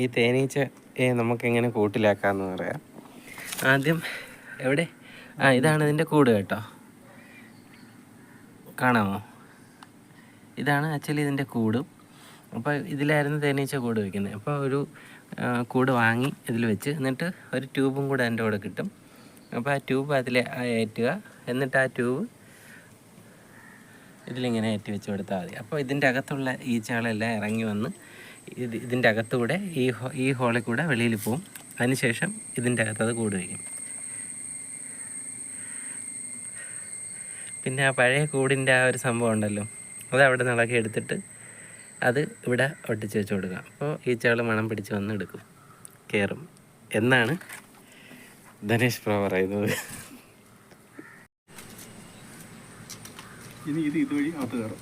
ഈ തേനീച്ചയെ നമുക്കെങ്ങനെ കൂട്ടിലാക്കാമെന്ന് പറയാം. ആദ്യം എവിടെ ഇതാണ് ഇതിൻ്റെ കൂട് കേട്ടോ, കാണാമോ? ഇതാണ് ആക്ച്വലി ഇതിൻ്റെ കൂടും. അപ്പോൾ ഇതിലായിരുന്നു തേനീച്ച കൂട് വയ്ക്കുന്നത്. അപ്പോൾ ഒരു കൂട് വാങ്ങി ഇതിൽ വെച്ച്, എന്നിട്ട് ഒരു ട്യൂബും കൂടെ അതിൻ്റെ കൂടെ കിട്ടും. അപ്പോൾ ആ ട്യൂബ് അതിൽ ഏറ്റുക, എന്നിട്ട് ആ ട്യൂബ് ഇതിലിങ്ങനെ ഏറ്റി വെച്ച് കൊടുത്താൽ മതി. അപ്പോൾ ഇതിൻ്റെ അകത്തുള്ള ഈച്ചകളെല്ലാം ഇറങ്ങി വന്ന് ഇതിൻ്റെ അകത്തുകൂടെ ഈ ഹോളിൽ കൂടെ വെളിയിൽ പോവും. അതിനുശേഷം ഇതിൻ്റെ അകത്ത് അത് കൂട് വയ്ക്കും. പിന്നെ ആ പഴയ കൂടിൻ്റെ ആ ഒരു സംഭവം ഉണ്ടല്ലോ, അത് അവിടെ നിന്ന് ഇളക്കി എടുത്തിട്ട് അത് ഇവിടെ ഒട്ടിച്ച് വെച്ച് കൊടുക്കാം. അപ്പോൾ ഈച്ചകൾ മണം പിടിച്ച് വന്ന് എടുക്കും, കയറും എന്നാണ് ധനേഷ് പ്രോ പറയുന്നത്. ഇനി ഇത് ഇതുവഴി അകത്ത് കയറും.